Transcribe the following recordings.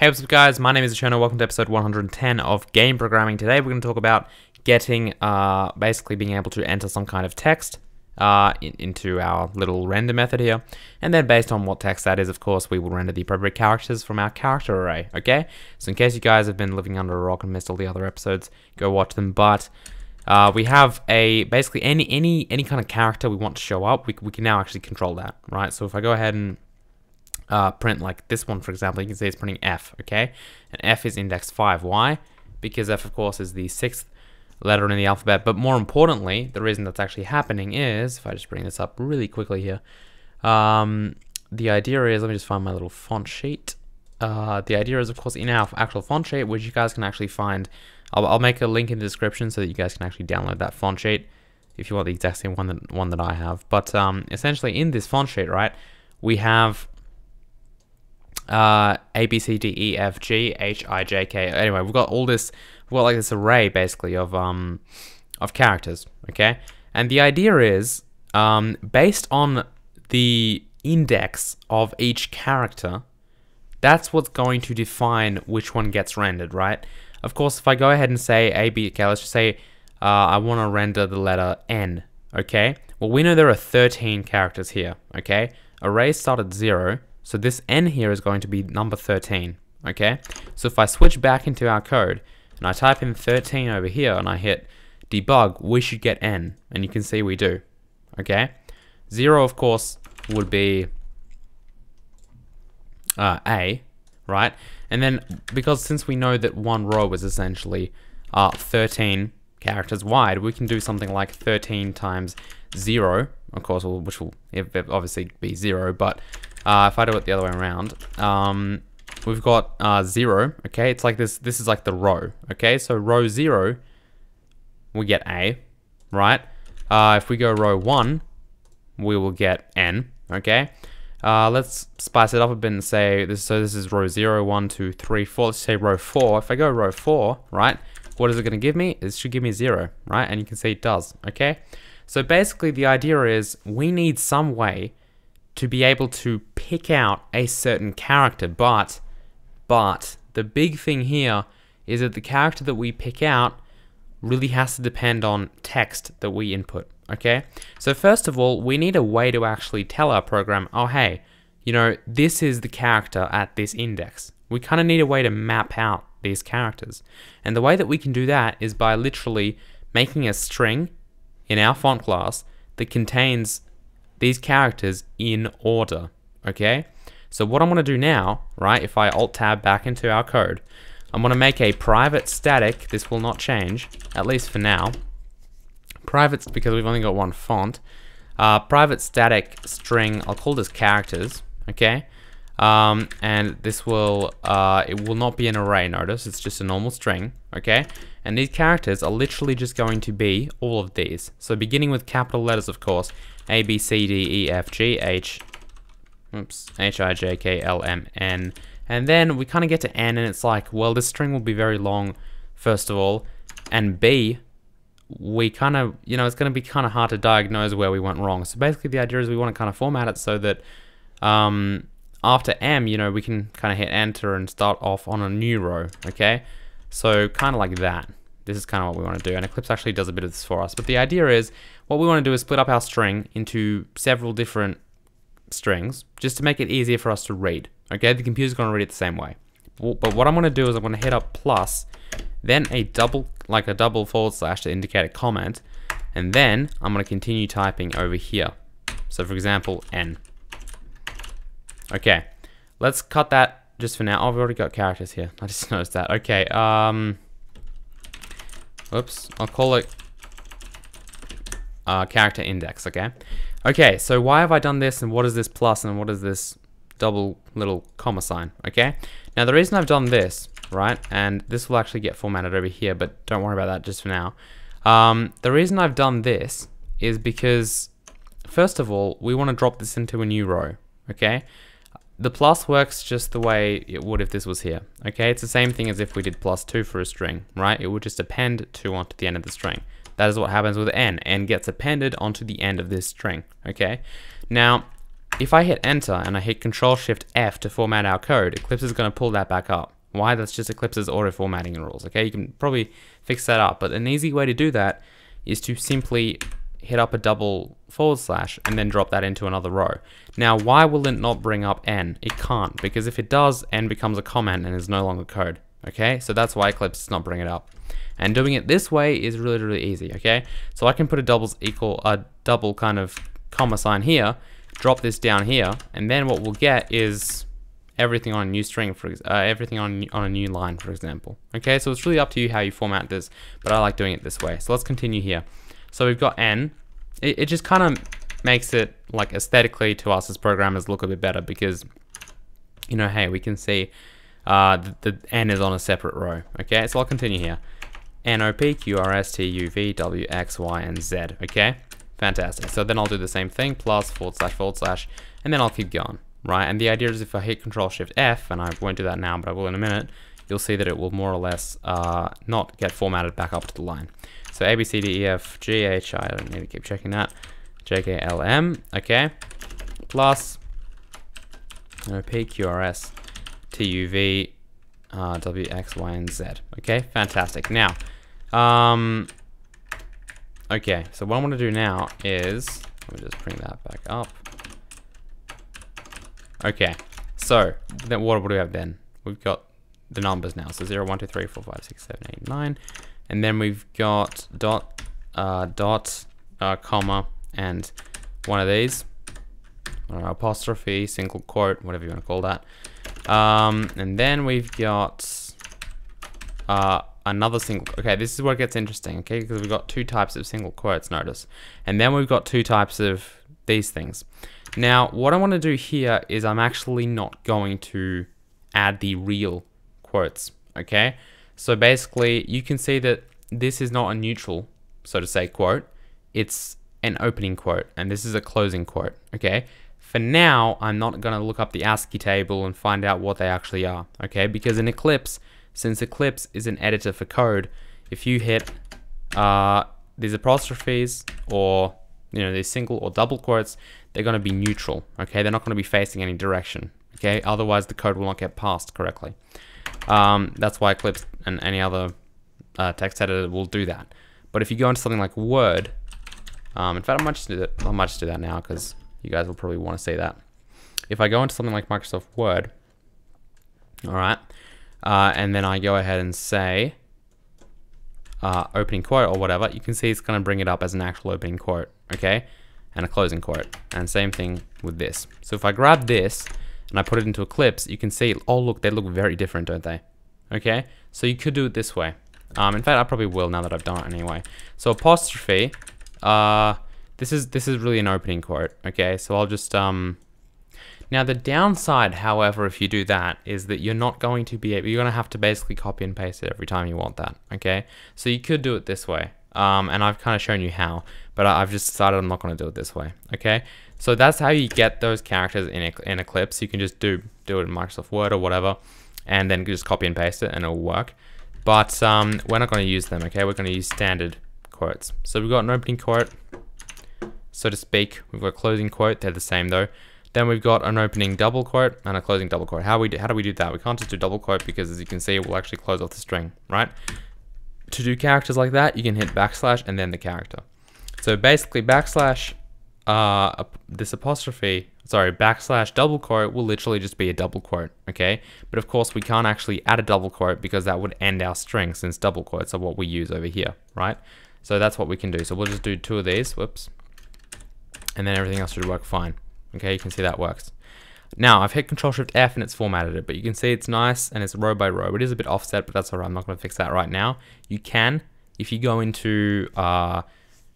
Hey, what's up guys, my name is Eterno, welcome to episode 110 of Game Programming. Today we're going to talk about getting, basically being able to enter some kind of text into our little render method here. And then based on what text that is, of course, we will render the appropriate characters from our character array, okay? So in case you guys have been living under a rock and missed all the other episodes, go watch them. But we have basically any kind of character we want to show up, we can now actually control that, right? So if I go ahead and print like this one, for example, you can see it's printing F, okay? And F is index 5. Why? Because F, of course, is the 6th letter in the alphabet. But more importantly, the reason that's actually happening is, if I just bring this up really quickly here, the idea is, let me just find my little font sheet. The idea is, of course, in our actual font sheet, which you guys can actually find, I'll make a link in the description so that you guys can actually download that font sheet if you want the exact same one that I have. But essentially, in this font sheet, right, we have A, B, C, D, E, F, G, H, I, J, K. Anyway, we've got all this, we've got like this array basically of characters, okay? And the idea is, based on the index of each character, that's what's going to define which one gets rendered, right? Of course, if I go ahead and say A, B, okay, let's just say I want to render the letter N, okay? Well, we know there are 13 characters here, okay? Array start at 0. So this N here is going to be number 13, okay? So if I switch back into our code and I type in 13 over here and I hit debug, we should get N, and you can see we do, okay? 0, of course, would be A, right? And then because since we know that one row is essentially 13 characters wide, we can do something like 13 times 0, of course, which will obviously be 0, but if I do it the other way around, we've got 0, okay? It's like this is like the row, okay? So row 0, we get A, right? If we go row 1, we will get N, okay? Let's spice it up a bit and say, this is row 0, 1, 2, 3, 4, let's say row 4. If I go row 4, right, what is it going to give me? It should give me 0, right? And you can see it does, okay? So basically the idea is we need some way to be able to pick out a certain character, but the big thing here is that the character that we pick out really has to depend on text that we input, okay? So first of all, we need a way to actually tell our program, oh hey, you know, this is the character at this index. We kind of need a way to map out these characters. And the way that we can do that is by literally making a string in our font class that contains these characters in order, okay? So what I'm going to do now, right, if I Alt-Tab back into our code, I'm going to make a private static. This will not change, at least for now. Private, because we've only got one font. Private static string, I'll call this characters, okay? And this will, it will not be an array, notice, it's just a normal string, okay? And these characters are literally just going to be all of these. So beginning with capital letters, of course, A, B, C, D, E, F, G, H, I, J, K, L, M, N. And then we kind of get to N and it's like, well, this string will be very long, first of all. And B, we kind of, you know, it's going to be kind of hard to diagnose where we went wrong. So basically the idea is we want to kind of format it so that after M, you know, we can kind of hit enter and start off on a new row, okay? So kind of like that. This is kind of what we want to do, and Eclipse actually does a bit of this for us. But the idea is, what we want to do is split up our string into several different strings, just to make it easier for us to read, okay? The computer's going to read it the same way. But what I'm going to do is I'm going to hit up plus, then a double forward slash to indicate a comment, and then I'm going to continue typing over here. So for example, N. Okay, let's cut that just for now. Oh, I've already got characters here. I just noticed that. Okay, whoops, I'll call it character index, okay? Okay, so why have I done this, and what is this plus, and what is this double little comma sign, okay? Now the reason I've done this, right, and this will actually get formatted over here, but don't worry about that just for now. The reason I've done this is because, first of all, we want to drop this into a new row, okay? The plus works just the way it would if this was here, okay? It's the same thing as if we did +2 for a string, right? It would just append 2 onto the end of the string. That is what happens with N. N gets appended onto the end of this string, okay? Now, if I hit enter and I hit Control Shift F to format our code, Eclipse is going to pull that back up. Why? That's just Eclipse's auto formatting rules. Okay, you can probably fix that up, but an easy way to do that is to simply hit up a double / and then drop that into another row. Now, why will it not bring up n? It can't, because if it does, n becomes a comment and is no longer code. Okay, so that's why Eclipse does not bring it up. And doing it this way is really, really easy. Okay, so I can put a double kind of comma sign here, drop this down here, and then what we'll get is everything on a new string, everything on a new line, for example. Okay, so it's really up to you how you format this, but I like doing it this way. So let's continue here. So we've got n. It just kind of makes it, like, aesthetically to us as programmers look a bit better, because, you know, hey, we can see the n is on a separate row. Okay, so I'll continue here. N, O, P, Q, R, S, T, U, V, W, X, Y, and Z. Okay, fantastic. So then I'll do the same thing, plus //, and then I'll keep going, right? And the idea is if I hit Control Shift F, and I won't do that now, but I will in a minute, you'll see that it will more or less not get formatted back up to the line. So A, B, C, D, E, F, G, H, I don't need to keep checking that, J, K, L, M, okay, plus P, Q, R, S, T, U, V, W, X, Y, and Z. Okay, fantastic. Now, okay, so what I want to do now is, let me just bring that back up. Okay, so then what do we have then? We've got the numbers now. So 0, 1, 2, 3, 4, 5, 6, 7, 8, 9. And then we've got dot, comma, and one of these, apostrophe, single quote, whatever you want to call that. And then we've got another single. Okay, this is where it gets interesting. Okay, because we've got two types of single quotes. Notice, and then we've got two types of these things. Now, what I want to do here is I'm actually not going to add the real quotes. Okay, so basically you can see that this is not a neutral, so to say, quote. It's an opening quote, and this is a closing quote. Okay. For now, I'm not going to look up the ASCII table and find out what they actually are, okay? Because in Eclipse, since Eclipse is an editor for code, if you hit these apostrophes or, you know, these single or double quotes, they're going to be neutral, okay? They're not going to be facing any direction, okay? Otherwise, the code will not get passed correctly. That's why Eclipse and any other text editor will do that. But if you go into something like Word, in fact, I might just do that now because you guys will probably want to see that. If I go into something like Microsoft Word, all right, and then I go ahead and say opening quote or whatever, you can see it's going to bring it up as an actual opening quote, okay, and a closing quote. And same thing with this. So if I grab this and I put it into Eclipse, you can see, oh look, they look very different, don't they? Okay, so you could do it this way. In fact, I probably will now that I've done it anyway. So apostrophe. This is really an opening quote, okay? So I'll just, now the downside, however, if you do that, is that you're not going to be able, you're gonna have to basically copy and paste it every time you want that, okay? So you could do it this way, and I've kind of shown you how, but I've just decided I'm not gonna do it this way, okay? So that's how you get those characters in Eclipse. You can just do it in Microsoft Word or whatever, and then just copy and paste it and it'll work. But we're not gonna use them, okay? We're gonna use standard quotes. So we've got an opening quote, so to speak. We've got a closing quote. They're the same though. Then we've got an opening double quote and a closing double quote. How do we do that? We can't just do double quote because, as you can see, it will actually close off the string, right? To do characters like that, you can hit backslash and then the character. So basically, backslash backslash double quote will literally just be a double quote, okay? But of course, we can't actually add a double quote because that would end our string, since double quotes are what we use over here, right? So that's what we can do. So we'll just do two of these, whoops. And then everything else should work fine. Okay, you can see that works. Now, I've hit Control Shift F and it's formatted it, but you can see it's nice and it's row by row. It is a bit offset, but that's all right. I'm not going to fix that right now. You can, if you go into the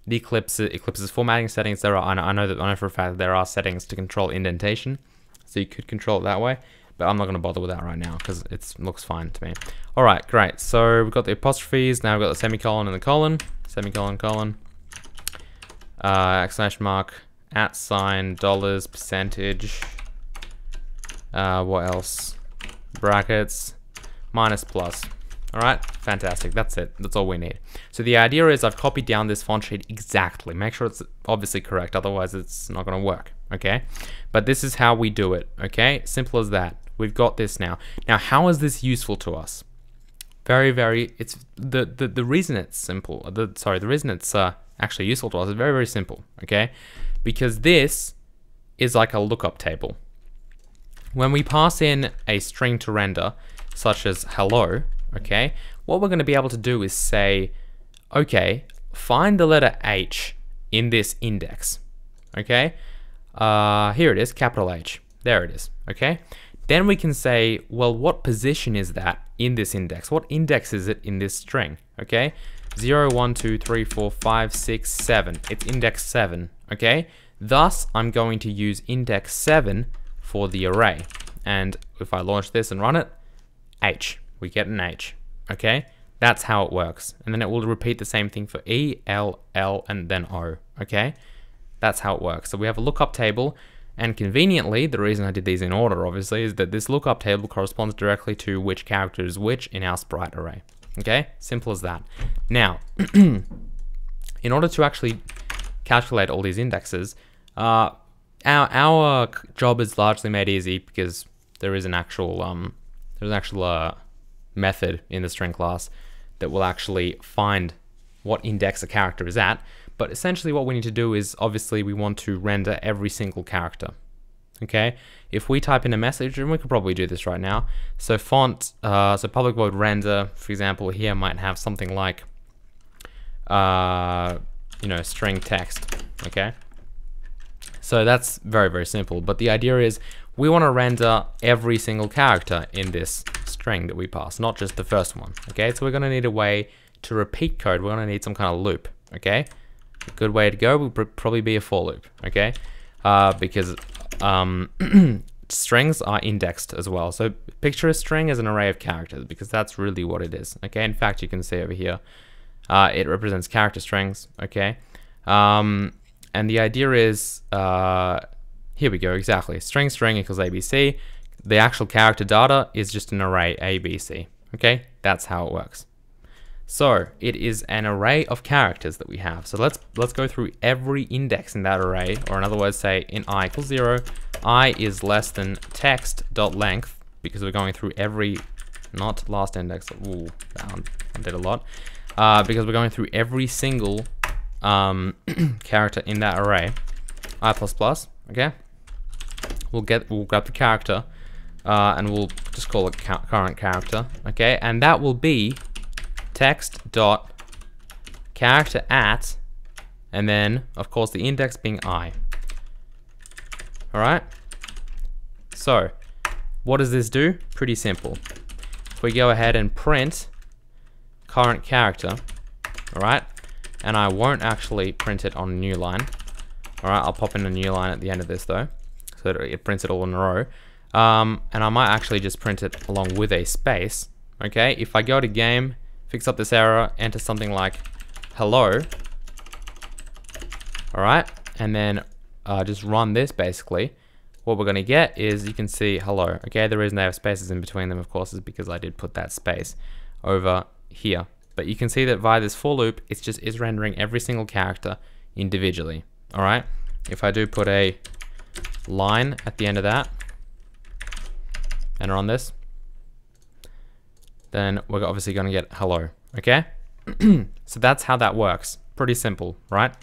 Eclipse's formatting settings, I know for a fact that there are settings to control indentation, so you could control it that way. But I'm not going to bother with that right now because it looks fine to me. All right, great. So we've got the apostrophes. Now we've got the semicolon and the colon. Semicolon, colon. Exclamation mark, @, dollars, percentage. What else? Brackets, minus, plus. All right, fantastic. That's it. That's all we need. So the idea is I've copied down this font sheet exactly. Make sure it's obviously correct, otherwise it's not going to work, okay? But this is how we do it, okay? Simple as that. We've got this now. Now, how is this useful to us? It's the reason it's simple. The reason it's actually useful to us is very, very simple, okay? Because this is like a lookup table. When we pass in a string to render, such as hello, okay, what we're going to be able to do is say, okay, find the letter H in this index, okay? Here it is, capital H. There it is, okay? Then we can say, well, what position is that in this index? What index is it in this string, okay? 0, 1, 2, 3, 4, 5, 6, 7. It's index 7, okay? Thus, I'm going to use index 7 for the array. And if I launch this and run it, H. We get an H, okay? That's how it works. And then it will repeat the same thing for E, L, L, and then O, okay? That's how it works. So we have a lookup table, and conveniently, the reason I did these in order, obviously, is that this lookup table corresponds directly to which character is which in our sprite array, okay? Simple as that. Now, in order to actually calculate all these indexes, our job is largely made easy because there is an actual method in the string class that will actually find what index a character is at. But essentially what we need to do is, obviously, we want to render every single character, okay? If we type in a message, and we could probably do this right now, so font, so public void render, for example, here might have something like, string text, okay? So that's very, very simple. But the idea is we want to render every single character in this string that we pass, not just the first one, okay? So we're going to need a way to repeat code. We're going to need some kind of loop, okay? A good way to go would probably be a for loop, okay? Because strings are indexed as well. So picture a string as an array of characters, because that's really what it is, okay? In fact, you can see over here, it represents character strings, okay? And the idea is, here we go, exactly. String equals ABC. The actual character data is just an array ABC, okay? That's how it works. So it is an array of characters that we have. So let's go through every index in that array, or in other words, say in I equals 0, I is less than text.length, because we're going through every, not last index, ooh, that one did a lot, because we're going through every single character in that array, I++, okay? We'll grab the character, and we'll just call it current character, okay? And that will be text.character at, and then, of course, the index being I. All right? So, what does this do? Pretty simple. If we go ahead and print current character, all right? And I won't actually print it on a new line. All right, I'll pop in a new line at the end of this though, so that it prints it all in a row. And I might actually just print it along with a space, okay? If I go to game, fix up this error, enter something like hello, all right? And then just run this basically. What we're gonna get is, you can see hello, okay? The reason they have spaces in between them, of course, is because I did put that space over here. But you can see that via this for loop, it's rendering every single character individually, all right? If I do put a line at the end of that, and run this, then we're obviously gonna get hello, okay? So that's how that works. Pretty simple, right?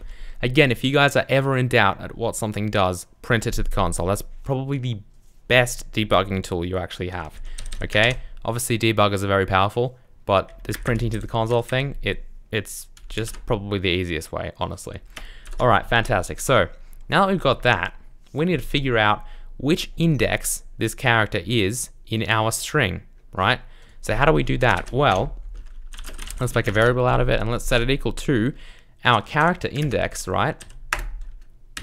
Again, if you guys are ever in doubt at what something does, print it to the console. That's probably the best debugging tool you actually have, okay? Obviously, debuggers are very powerful, but this printing to the console thing, it's just probably the easiest way, honestly. All right, fantastic. So now that we've got that, we need to figure out which index this character is in our string, right? So how do we do that? Well, let's make a variable out of it, and let's set it equal to our character index, right?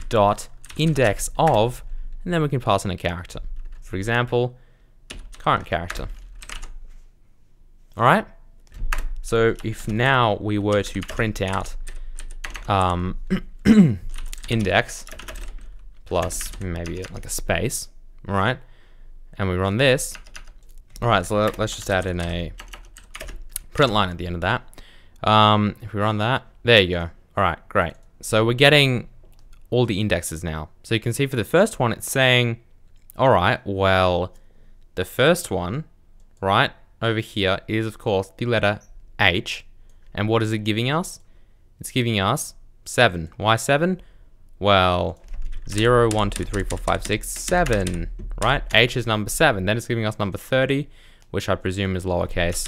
Dot index of, and then we can pass in a character. For example, current character. All right? So if now we were to print out index plus maybe like a space, all right? And we run this. All right, so let's just add in a print line at the end of that. If we run that, there you go. All right, great. So we're getting all the indexes now. So you can see for the first one, it's saying, all right, well, the first one, right, over here is, of course, the letter H. And what is it giving us? It's giving us 7. Why 7? Well, 0, 1, 2, 3, 4, 5, 6, 7, right? H is number 7. Then it's giving us number 30, which I presume is lowercase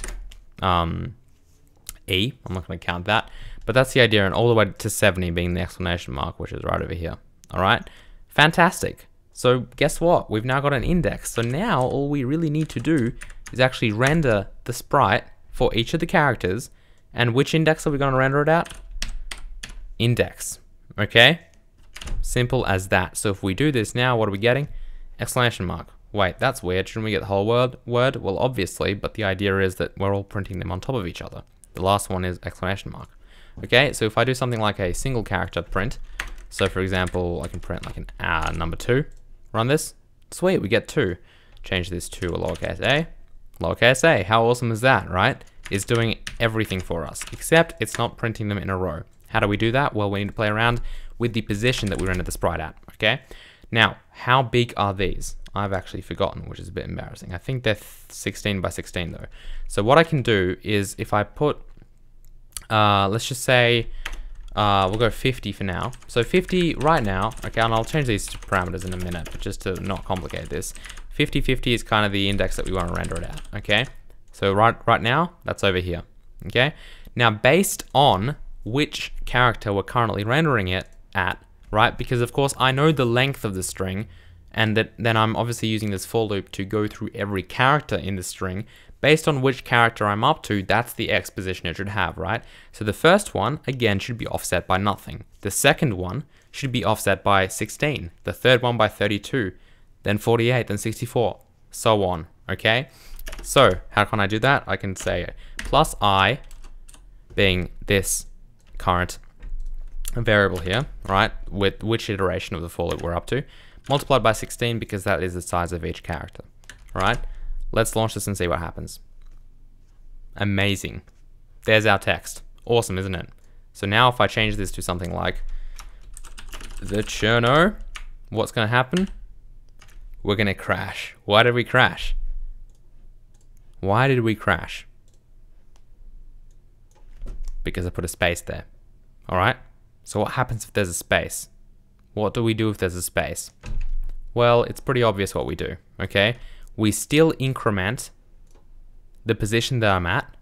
e. I'm not going to count that. But that's the idea, and all the way to 70 being the exclamation mark, which is right over here. All right? Fantastic. So guess what? We've now got an index. So now all we really need to do is actually render the sprite for each of the characters. And which index are we going to render it at? Index. Okay? Simple as that. So if we do this now, what are we getting? Exclamation mark. Wait, that's weird. Shouldn't we get the whole word? Well, obviously, but the idea is that we're all printing them on top of each other. The last one is exclamation mark. Okay, so if I do something like a single character print, so for example, I can print like an number 2, run this, sweet, we get 2. Change this to a lowercase a. Lowercase a, how awesome is that, right? It's doing everything for us, except it's not printing them in a row. How do we do that? Well, we need to play around with the position that we rendered the sprite at, okay? Now, how big are these? I've actually forgotten, which is a bit embarrassing. I think they're 16 by 16 though. So what I can do is if I put, let's just say, we'll go 50 for now. So 50 right now, okay, and I'll change these to parameters in a minute, but just to not complicate this. 50, 50 is kind of the index that we want to render it at, okay? So right now, that's over here, okay? Now, based on which character we're currently rendering it at, right? Because of course, I know the length of the string, and then I'm obviously using this for loop to go through every character in the string. Based on which character I'm up to, that's the X position it should have, right? So the first one, again, should be offset by nothing. The second one should be offset by 16. The third one by 32. Then 48, then 64, so on, okay? So how can I do that? I can say plus I, being this current variable here, right? With which iteration of the for loop we're up to, multiplied by 16 because that is the size of each character, all right? Let's launch this and see what happens. Amazing. There's our text. Awesome, isn't it? So now if I change this to something like the Cherno, what's going to happen? We're going to crash. Why did we crash? Why did we crash? Because I put a space there. All right? So what happens if there's a space? What do we do if there's a space? Well, it's pretty obvious what we do, okay? We still increment the position that I'm at,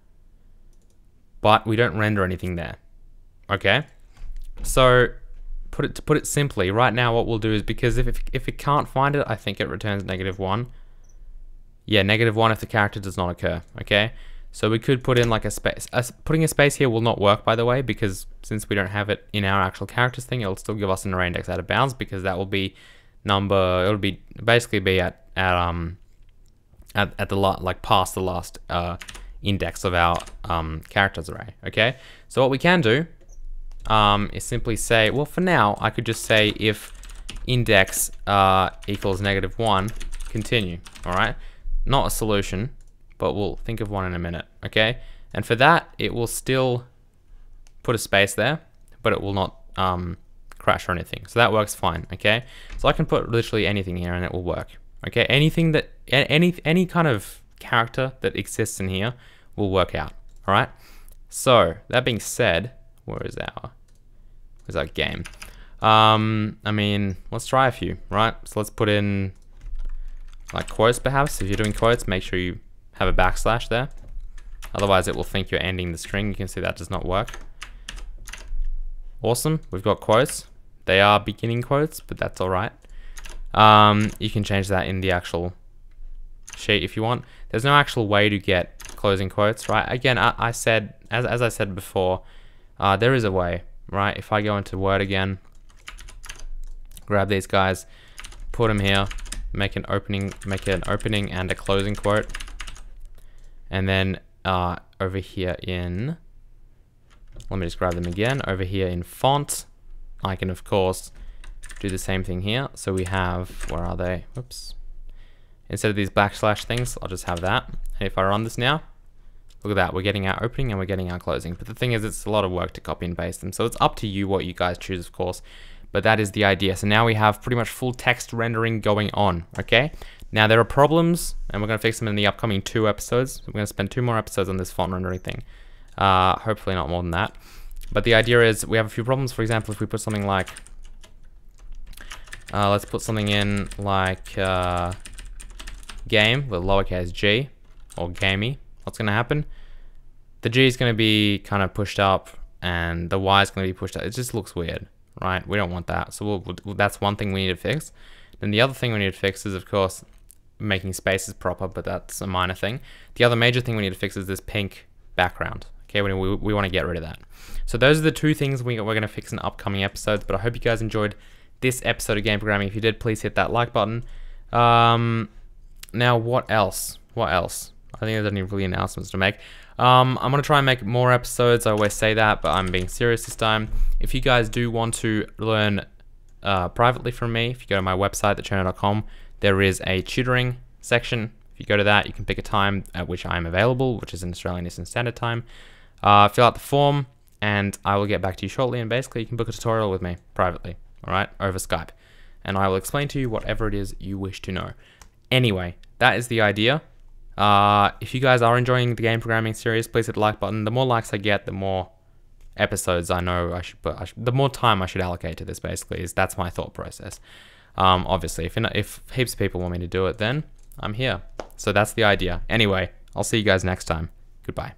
but we don't render anything there, okay? So to put it simply, right now what we'll do is, because if it can't find it, I think it returns -1. Yeah, -1 if the character does not occur, okay? So we could put in like a space. Putting a space here will not work, by the way, because since we don't have it in our actual characters thing, it'll still give us an array index out of bounds, because that will be it'll be basically be at the like past the last index of our characters array, okay? So what we can do is simply say, well, for now, I could just say if index equals -1, continue, all right? Not a solution, but we'll think of one in a minute, okay? And for that, it will still put a space there, but it will not crash or anything. So that works fine, okay? So I can put literally anything here and it will work, okay? Anything that, any kind of character that exists in here will work out, all right? So that being said, where's our game? I mean, let's try a few, right? So let's put in like quotes perhaps. If you're doing quotes, make sure you have a backslash there. Otherwise it will think you're ending the string. You can see that does not work. Awesome, we've got quotes. They are beginning quotes, but that's all right. You can change that in the actual sheet if you want. There's no actual way to get closing quotes, right? Again, I said, as I said before, there is a way, right? If I go into Word again, grab these guys, put them here, make an opening and a closing quote. And then over here in, let me just grab them again, over here in font, I can of course do the same thing here. So we have, where are they? Whoops. Instead of these backslash things, I'll just have that. And if I run this now, Look at that, we're getting our opening and we're getting our closing. But the thing is, it's a lot of work to copy and paste them. So it's up to you what you guys choose, of course. But that is the idea. So now we have pretty much full text rendering going on, okay? Now there are problems, and we're going to fix them in the upcoming 2 episodes. We're going to spend 2 more episodes on this font rendering thing. Hopefully not more than that. But the idea is we have a few problems. For example, if we put something like, let's put something in like game with lowercase g, or gamey. What's going to happen? The G is going to be kind of pushed up and the Y is going to be pushed up. It just looks weird, right? We don't want that. So that's one thing we need to fix. Then the other thing we need to fix is, of course, making spaces proper, but that's a minor thing. The other major thing we need to fix is this pink background. Okay, we want to get rid of that. So those are the 2 things we're going to fix in upcoming episodes, but I hope you guys enjoyed this episode of Game Programming. If you did, please hit that like button. Now, what else? What else? I think there's any really announcements to make. I'm going to try and make more episodes. I always say that, but I'm being serious this time. If you guys do want to learn privately from me, if you go to my website, thetuner.com, there is a tutoring section. If you go to that, you can pick a time at which I'm available, which is in Australian Eastern Standard Time. Fill out the form, and I will get back to you shortly. And basically, you can book a tutorial with me privately, all right, over Skype. And I will explain to you whatever it is you wish to know. Anyway, that is the idea. If you guys are enjoying the Game Programming series, please hit the like button. The more likes I get, the more episodes I know I should put. The more time I should allocate to this, basically, that's my thought process. Obviously, if heaps of people want me to do it, then I'm here. So that's the idea. Anyway, I'll see you guys next time. Goodbye.